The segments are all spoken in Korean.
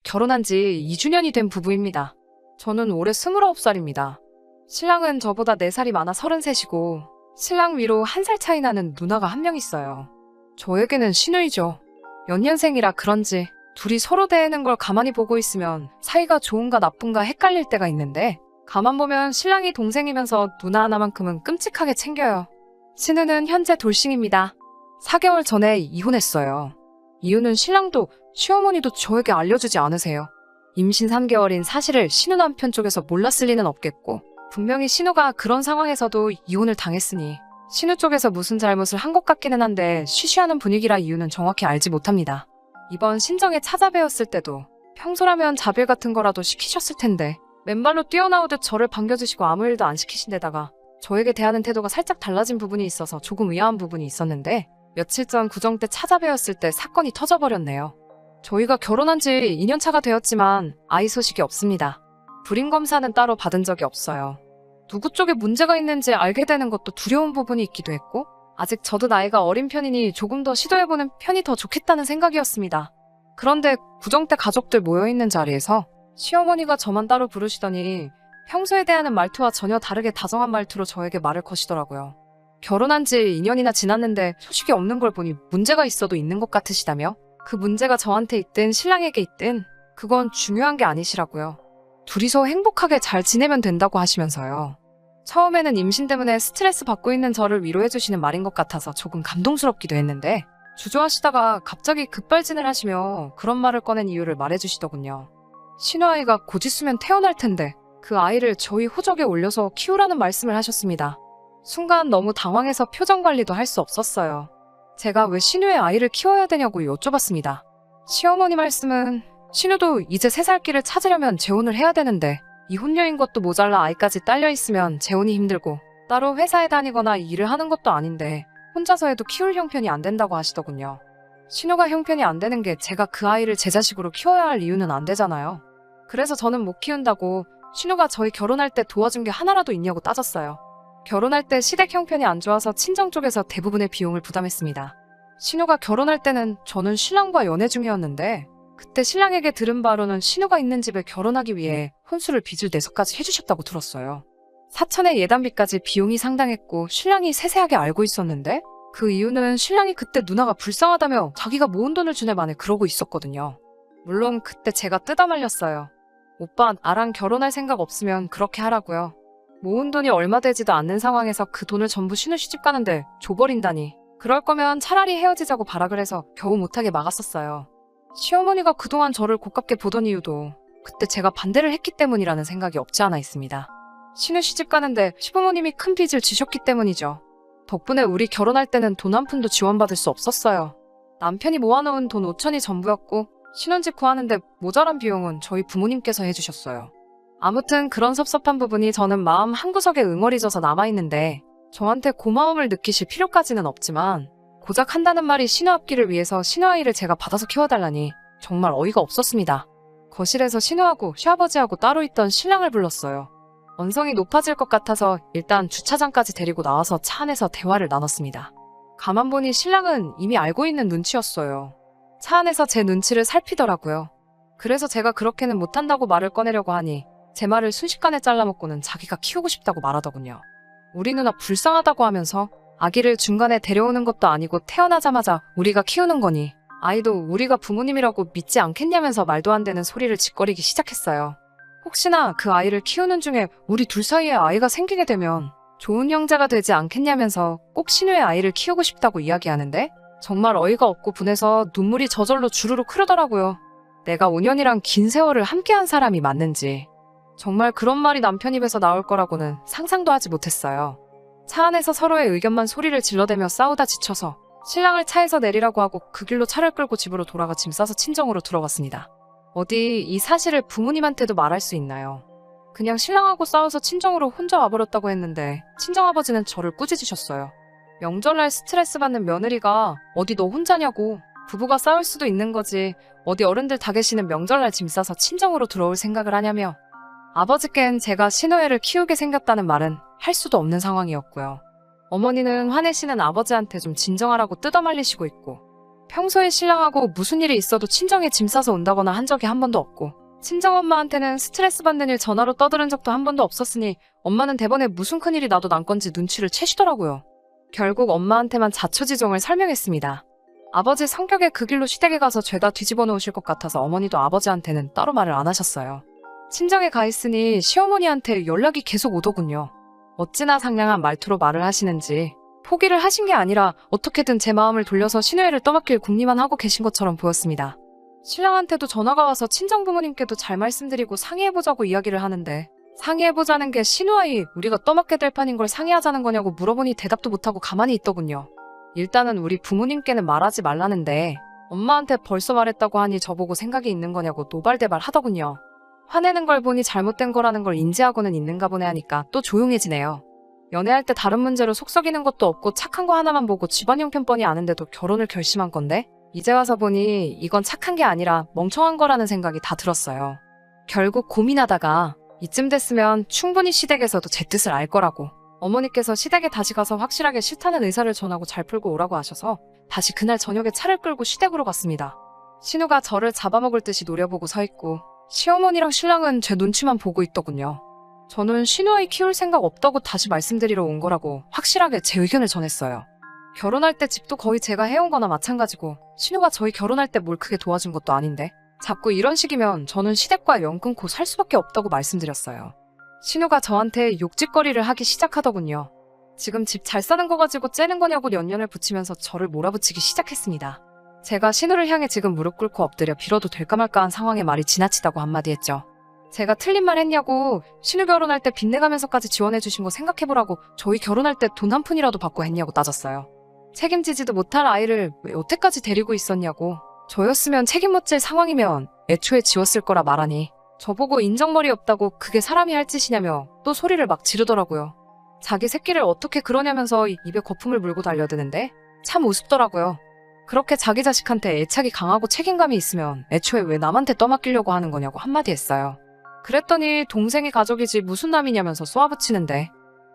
결혼한 지 2주년이 된 부부입니다. 저는 올해 29살입니다. 신랑은 저보다 4살이 많아 33이고 신랑 위로 1살 차이 나는 누나가 한 명 있어요. 저에게는 시누이죠. 연년생이라 그런지 둘이 서로 대하는 걸 가만히 보고 있으면 사이가 좋은가 나쁜가 헷갈릴 때가 있는데 가만 보면 신랑이 동생이면서 누나 하나만큼은 끔찍하게 챙겨요. 신우는 현재 돌싱입니다. 4개월 전에 이혼했어요. 이유는 신랑도 시어머니도 저에게 알려주지 않으세요. 임신 3개월인 사실을 신우 남편 쪽에서 몰랐을 리는 없겠고 분명히 신우가 그런 상황에서도 이혼을 당했으니 신우 쪽에서 무슨 잘못을 한 것 같기는 한데 쉬쉬하는 분위기라 이유는 정확히 알지 못합니다. 이번 신정에 찾아뵈었을 때도 평소라면 자빌 같은 거라도 시키셨을 텐데 맨발로 뛰어나오듯 저를 반겨주시고 아무 일도 안 시키신 데다가 저에게 대하는 태도가 살짝 달라진 부분이 있어서 조금 의아한 부분이 있었는데 며칠 전 구정 때 찾아뵈었을 때 사건이 터져버렸네요. 저희가 결혼한 지 2년 차가 되었지만 아이 소식이 없습니다. 불임검사는 따로 받은 적이 없어요. 누구 쪽에 문제가 있는지 알게 되는 것도 두려운 부분이 있기도 했고 아직 저도 나이가 어린 편이니 조금 더 시도해보는 편이 더 좋겠다는 생각이었습니다. 그런데 구정 때 가족들 모여있는 자리에서 시어머니가 저만 따로 부르시더니 평소에 대하는 말투와 전혀 다르게 다정한 말투로 저에게 말을 거시더라고요. 결혼한 지 2년이나 지났는데 소식이 없는 걸 보니 문제가 있어도 있는 것 같으시다며 그 문제가 저한테 있든 신랑에게 있든 그건 중요한 게 아니시라고요. 둘이서 행복하게 잘 지내면 된다고 하시면서요. 처음에는 임신 때문에 스트레스 받고 있는 저를 위로해주시는 말인 것 같아서 조금 감동스럽기도 했는데 주저하시다가 갑자기 급발진을 하시며 그런 말을 꺼낸 이유를 말해주시더군요. 신우아이가 곧 있으면 태어날 텐데 그 아이를 저희 호적에 올려서 키우라는 말씀을 하셨습니다. 순간 너무 당황해서 표정 관리도 할 수 없었어요. 제가 왜 신우의 아이를 키워야 되냐고 여쭤봤습니다. 시어머니 말씀은 신우도 이제 3살 길을 찾으려면 재혼을 해야 되는데 이혼녀인 것도 모자라 아이까지 딸려 있으면 재혼이 힘들고 따로 회사에 다니거나 일을 하는 것도 아닌데 혼자서 해도 키울 형편이 안 된다고 하시더군요. 신우가 형편이 안 되는 게 제가 그 아이를 제 자식으로 키워야 할 이유는 안 되잖아요. 그래서 저는 못 키운다고 신우가 저희 결혼할 때 도와준 게 하나라도 있냐고 따졌어요. 결혼할 때 시댁 형편이 안 좋아서 친정 쪽에서 대부분의 비용을 부담했습니다. 신우가 결혼할 때는 저는 신랑과 연애 중이었는데 그때 신랑에게 들은 바로는 신우가 있는 집에 결혼하기 위해 혼수를 빚을 내서까지 해주셨다고 들었어요. 사천의 예단비까지 비용이 상당했고 신랑이 세세하게 알고 있었는데 그 이유는 신랑이 그때 누나가 불쌍하다며 자기가 모은 돈을 주네 만에 그러고 있었거든요. 물론 그때 제가 뜯어말렸어요. 오빠 나랑 결혼할 생각 없으면 그렇게 하라고요. 모은 돈이 얼마 되지도 않는 상황에서 그 돈을 전부 신우 시집 가는데 줘버린다니. 그럴 거면 차라리 헤어지자고 발악을 해서 겨우 못하게 막았었어요. 시어머니가 그동안 저를 고깝게 보던 이유도 그때 제가 반대를 했기 때문이라는 생각이 없지 않아 있습니다. 신우 시집 가는데 시부모님이 큰 빚을 지셨기 때문이죠. 덕분에 우리 결혼할 때는 돈 한 푼도 지원받을 수 없었어요. 남편이 모아놓은 돈 5천이 전부였고 신혼집 구하는데 모자란 비용은 저희 부모님께서 해주셨어요. 아무튼 그런 섭섭한 부분이 저는 마음 한구석에 응어리져서 남아있는데 저한테 고마움을 느끼실 필요까지는 없지만 고작 한다는 말이 신우 앞길을 위해서 신우아이를 제가 받아서 키워달라니 정말 어이가 없었습니다. 거실에서 신우하고 시아버지하고 따로 있던 신랑을 불렀어요. 언성이 높아질 것 같아서 일단 주차장까지 데리고 나와서 차 안에서 대화를 나눴습니다. 가만 보니 신랑은 이미 알고 있는 눈치였어요. 차 안에서 제 눈치를 살피더라고요. 그래서 제가 그렇게는 못한다고 말을 꺼내려고 하니 제 말을 순식간에 잘라먹고는 자기가 키우고 싶다고 말하더군요. 우리 누나 불쌍하다고 하면서 아기를 중간에 데려오는 것도 아니고 태어나자마자 우리가 키우는 거니 아이도 우리가 부모님이라고 믿지 않겠냐면서 말도 안 되는 소리를 짓거리기 시작했어요. 혹시나 그 아이를 키우는 중에 우리 둘 사이에 아이가 생기게 되면 좋은 형제가 되지 않겠냐면서 꼭 신우의 아이를 키우고 싶다고 이야기하는데 정말 어이가 없고 분해서 눈물이 저절로 주르륵 흐르더라고요. 내가 5년이란 긴 세월을 함께한 사람이 맞는지 정말 그런 말이 남편 입에서 나올 거라고는 상상도 하지 못했어요. 차 안에서 서로의 의견만 소리를 질러대며 싸우다 지쳐서 신랑을 차에서 내리라고 하고 그 길로 차를 끌고 집으로 돌아가 짐 싸서 친정으로 들어갔습니다. 어디 이 사실을 부모님한테도 말할 수 있나요? 그냥 신랑하고 싸워서 친정으로 혼자 와버렸다고 했는데 친정아버지는 저를 꾸짖으셨어요. 명절날 스트레스 받는 며느리가 어디 너 혼자냐고. 부부가 싸울 수도 있는 거지 어디 어른들 다 계시는 명절날 짐 싸서 친정으로 들어올 생각을 하냐며. 아버지께는 제가 신우애를 키우게 생겼다는 말은 할 수도 없는 상황이었고요. 어머니는 화내시는 아버지한테 좀 진정하라고 뜯어말리시고 있고 평소에 신랑하고 무슨 일이 있어도 친정에 짐 싸서 온다거나 한 적이 한 번도 없고 친정엄마한테는 스트레스 받는 일 전화로 떠들은 적도 한 번도 없었으니 엄마는 대번에 무슨 큰일이 나도 난 건지 눈치를 채시더라고요. 결국 엄마한테만 자초지종을 설명했습니다. 아버지 성격에 그 길로 시댁에 가서 죄다 뒤집어 놓으실 것 같아서 어머니도 아버지한테는 따로 말을 안 하셨어요. 친정에 가 있으니 시어머니한테 연락이 계속 오더군요. 어찌나 상냥한 말투로 말을 하시는지 포기를 하신 게 아니라 어떻게든 제 마음을 돌려서 신우애를 떠맡길 궁리만 하고 계신 것처럼 보였습니다. 신랑한테도 전화가 와서 친정 부모님께도 잘 말씀드리고 상의해보자고 이야기를 하는데 상의해보자는 게 신우아이 우리가 떠맡게 될 판인 걸 상의하자는 거냐고 물어보니 대답도 못하고 가만히 있더군요. 일단은 우리 부모님께는 말하지 말라는데 엄마한테 벌써 말했다고 하니 저보고 생각이 있는 거냐고 노발대발 하더군요. 화내는 걸 보니 잘못된 거라는 걸 인지하고는 있는가 보네 하니까 또 조용해지네요. 연애할 때 다른 문제로 속썩이는 것도 없고 착한 거 하나만 보고 집안 형편 뻔히 아는데도 결혼을 결심한 건데 이제 와서 보니 이건 착한 게 아니라 멍청한 거라는 생각이 다 들었어요. 결국 고민하다가 이쯤 됐으면 충분히 시댁에서도 제 뜻을 알 거라고 어머니께서 시댁에 다시 가서 확실하게 싫다는 의사를 전하고 잘 풀고 오라고 하셔서 다시 그날 저녁에 차를 끌고 시댁으로 갔습니다. 신우가 저를 잡아먹을 듯이 노려보고 서 있고 시어머니랑 신랑은 제 눈치만 보고 있더군요. 저는 신우아이 키울 생각 없다고 다시 말씀드리러 온 거라고 확실하게 제 의견을 전했어요. 결혼할 때 집도 거의 제가 해온 거나 마찬가지고 신우가 저희 결혼할 때 뭘 크게 도와준 것도 아닌데 자꾸 이런 식이면 저는 시댁과 연 끊고 살 수밖에 없다고 말씀드렸어요. 신우가 저한테 욕짓거리를 하기 시작하더군요. 지금 집 잘 사는 거 가지고 째는 거냐고 연연을 붙이면서 저를 몰아붙이기 시작했습니다. 제가 신우를 향해 지금 무릎 꿇고 엎드려 빌어도 될까 말까한 상황에 말이 지나치다고 한마디 했죠. 제가 틀린 말 했냐고 신우 결혼할 때 빚내가면서까지 지원해주신 거 생각해보라고 저희 결혼할 때 돈 한 푼이라도 받고 했냐고 따졌어요. 책임지지도 못할 아이를 왜 여태까지 데리고 있었냐고 저였으면 책임 못 질 상황이면 애초에 지웠을 거라 말하니 저보고 인정머리 없다고 그게 사람이 할 짓이냐며 또 소리를 막 지르더라고요. 자기 새끼를 어떻게 그러냐면서 입에 거품을 물고 달려드는데 참 우습더라고요. 그렇게 자기 자식한테 애착이 강하고 책임감이 있으면 애초에 왜 남한테 떠맡기려고 하는 거냐고 한마디 했어요. 그랬더니 동생이 가족이지 무슨 남이냐면서 쏘아붙이는데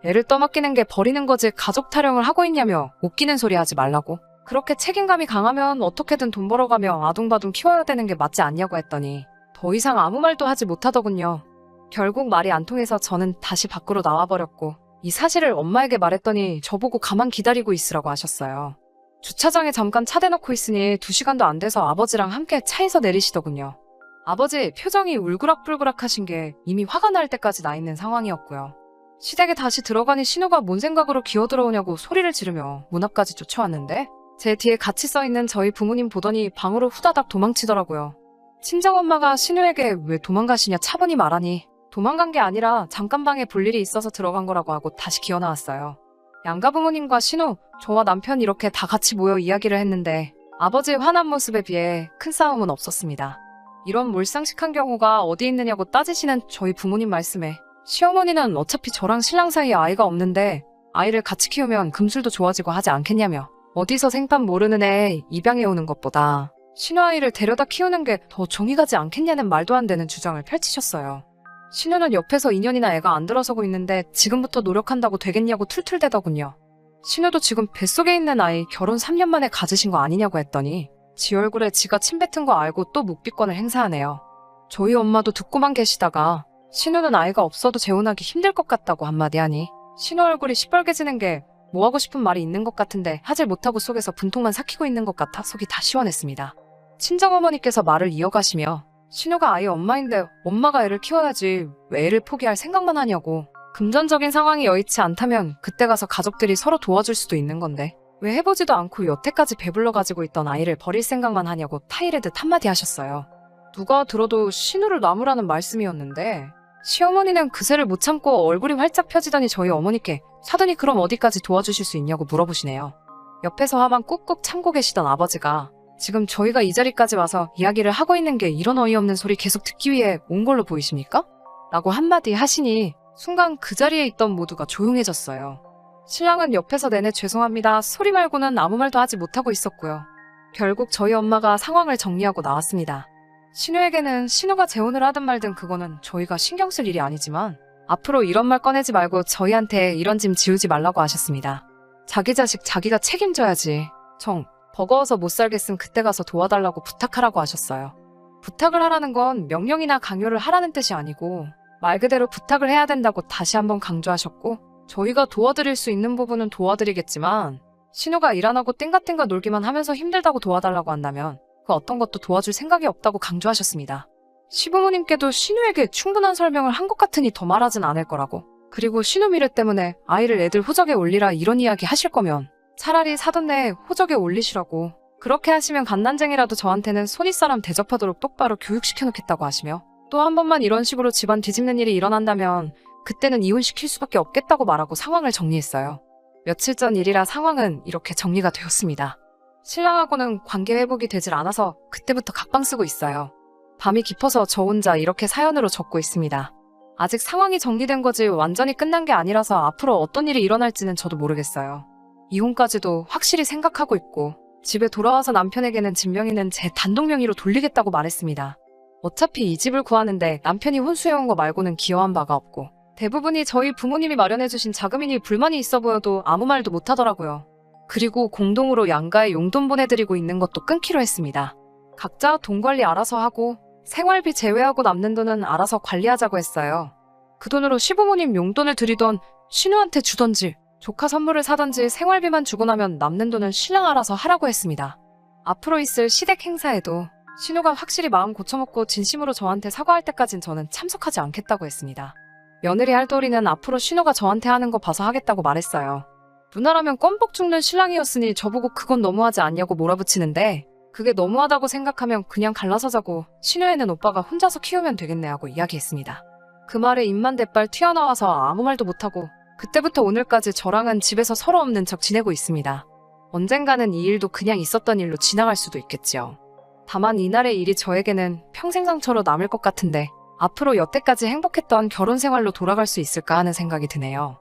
애를 떠맡기는 게 버리는 거지 가족 타령을 하고 있냐며 웃기는 소리 하지 말라고 그렇게 책임감이 강하면 어떻게든 돈 벌어가며 아둥바둥 키워야 되는 게 맞지 않냐고 했더니 더 이상 아무 말도 하지 못하더군요. 결국 말이 안 통해서 저는 다시 밖으로 나와버렸고 이 사실을 엄마에게 말했더니 저보고 가만 기다리고 있으라고 하셨어요. 주차장에 잠깐 차 대놓고 있으니 2시간도 안 돼서 아버지랑 함께 차에서 내리시더군요. 아버지 표정이 울그락불그락 하신 게 이미 화가 날 때까지 나 있는 상황이었고요. 시댁에 다시 들어가니 신우가 뭔 생각으로 기어들어오냐고 소리를 지르며 문 앞까지 쫓아왔는데 제 뒤에 같이 써있는 저희 부모님 보더니 방으로 후다닥 도망치더라고요. 친정엄마가 신우에게 왜 도망가시냐 차분히 말하니 도망간 게 아니라 잠깐 방에 볼 일이 있어서 들어간 거라고 하고 다시 기어나왔어요. 양가 부모님과 신우, 저와 남편 이렇게 다 같이 모여 이야기를 했는데 아버지의 화난 모습에 비해 큰 싸움은 없었습니다. 이런 몰상식한 경우가 어디 있느냐고 따지시는 저희 부모님 말씀에 시어머니는 어차피 저랑 신랑 사이에 아이가 없는데 아이를 같이 키우면 금술도 좋아지고 하지 않겠냐며 어디서 생판 모르는 애 입양해 오는 것보다 신우아이를 데려다 키우는 게 더 정이 가지 않겠냐는 말도 안 되는 주장을 펼치셨어요. 신우는 옆에서 2년이나 애가 안 들어서고 있는데 지금부터 노력한다고 되겠냐고 툴툴대더군요. 신우도 지금 뱃속에 있는 아이 결혼 3년 만에 가지신 거 아니냐고 했더니 지 얼굴에 지가 침 뱉은 거 알고 또 묵비권을 행사하네요. 저희 엄마도 듣고만 계시다가 신우는 아이가 없어도 재혼하기 힘들 것 같다고 한마디 하니 신우 얼굴이 시뻘개지는 게 뭐 하고 싶은 말이 있는 것 같은데 하질 못하고 속에서 분통만 삭히고 있는 것 같아 속이 다 시원했습니다. 친정어머니께서 말을 이어가시며 신우가 아이 엄마인데 엄마가 애를 키워야지 왜 애를 포기할 생각만 하냐고 금전적인 상황이 여의치 않다면 그때 가서 가족들이 서로 도와줄 수도 있는 건데 왜 해보지도 않고 여태까지 배불러 가지고 있던 아이를 버릴 생각만 하냐고 타이레듯 한마디 하셨어요. 누가 들어도 신우를 놔무라는 말씀이었는데 시어머니는 그새를 못 참고 얼굴이 활짝 펴지더니 저희 어머니께 사돈이 그럼 어디까지 도와주실 수 있냐고 물어보시네요. 옆에서 화만 꾹꾹 참고 계시던 아버지가 지금 저희가 이 자리까지 와서 이야기를 하고 있는 게 이런 어이없는 소리 계속 듣기 위해 온 걸로 보이십니까? 라고 한마디 하시니 순간 그 자리에 있던 모두가 조용해졌어요. 신랑은 옆에서 내내 죄송합니다 소리 말고는 아무 말도 하지 못하고 있었고요. 결국 저희 엄마가 상황을 정리하고 나왔습니다. 신우에게는 신우가 재혼을 하든 말든 그거는 저희가 신경 쓸 일이 아니지만 앞으로 이런 말 꺼내지 말고 저희한테 이런 짐 지우지 말라고 하셨습니다. 자기 자식 자기가 책임져야지. 버거워서 못 살겠음 그때 가서 도와달라고 부탁하라고 하셨어요. 부탁을 하라는 건 명령이나 강요를 하라는 뜻이 아니고 말 그대로 부탁을 해야 된다고 다시 한번 강조하셨고, 저희가 도와드릴 수 있는 부분은 도와드리겠지만 신우가 일 안 하고 땡가땡가 놀기만 하면서 힘들다고 도와달라고 한다면 그 어떤 것도 도와줄 생각이 없다고 강조하셨습니다. 시부모님께도 신우에게 충분한 설명을 한 것 같으니 더 말하진 않을 거라고, 그리고 신우 미래 때문에 아이를 애들 호적에 올리라 이런 이야기 하실 거면 차라리 사돈 내에 호적에 올리시라고, 그렇게 하시면 갓난쟁이라도 저한테는 손윗사람 대접하도록 똑바로 교육시켜놓겠다고 하시며, 또 한 번만 이런 식으로 집안 뒤집는 일이 일어난다면 그때는 이혼시킬 수밖에 없겠다고 말하고 상황을 정리했어요. 며칠 전 일이라 상황은 이렇게 정리가 되었습니다. 신랑하고는 관계 회복이 되질 않아서 그때부터 각방 쓰고 있어요. 밤이 깊어서 저 혼자 이렇게 사연으로 적고 있습니다. 아직 상황이 정리된 거지 완전히 끝난 게 아니라서 앞으로 어떤 일이 일어날지는 저도 모르겠어요. 이혼까지도 확실히 생각하고 있고, 집에 돌아와서 남편에게는 진명이는 제 단독 명의로 돌리겠다고 말했습니다. 어차피 이 집을 구하는데 남편이 혼수해온 거 말고는 기여한 바가 없고, 대부분이 저희 부모님이 마련해주신 자금이니 불만이 있어 보여도 아무 말도 못하더라고요. 그리고 공동으로 양가에 용돈 보내드리고 있는 것도 끊기로 했습니다. 각자 돈 관리 알아서 하고 생활비 제외하고 남는 돈은 알아서 관리하자고 했어요. 그 돈으로 시부모님 용돈을 드리던 신우한테 주던지 조카 선물을 사던지 생활비만 주고 나면 남는 돈은 신랑 알아서 하라고 했습니다. 앞으로 있을 시댁 행사에도 신우가 확실히 마음 고쳐먹고 진심으로 저한테 사과할 때까진 저는 참석하지 않겠다고 했습니다. 며느리 할도리는 앞으로 신우가 저한테 하는 거 봐서 하겠다고 말했어요. 누나라면 껌뻑 죽는 신랑이었으니 저보고 그건 너무하지 않냐고 몰아붙이는데, 그게 너무하다고 생각하면 그냥 갈라서 자고 신우애는 오빠가 혼자서 키우면 되겠네 하고 이야기했습니다. 그 말에 입만 대빨 튀어나와서 아무 말도 못하고 그때부터 오늘까지 저랑은 집에서 서로 없는 척 지내고 있습니다. 언젠가는 이 일도 그냥 있었던 일로 지나갈 수도 있겠지요. 다만 이날의 일이 저에게는 평생 상처로 남을 것 같은데 앞으로 여태까지 행복했던 결혼 생활로 돌아갈 수 있을까 하는 생각이 드네요.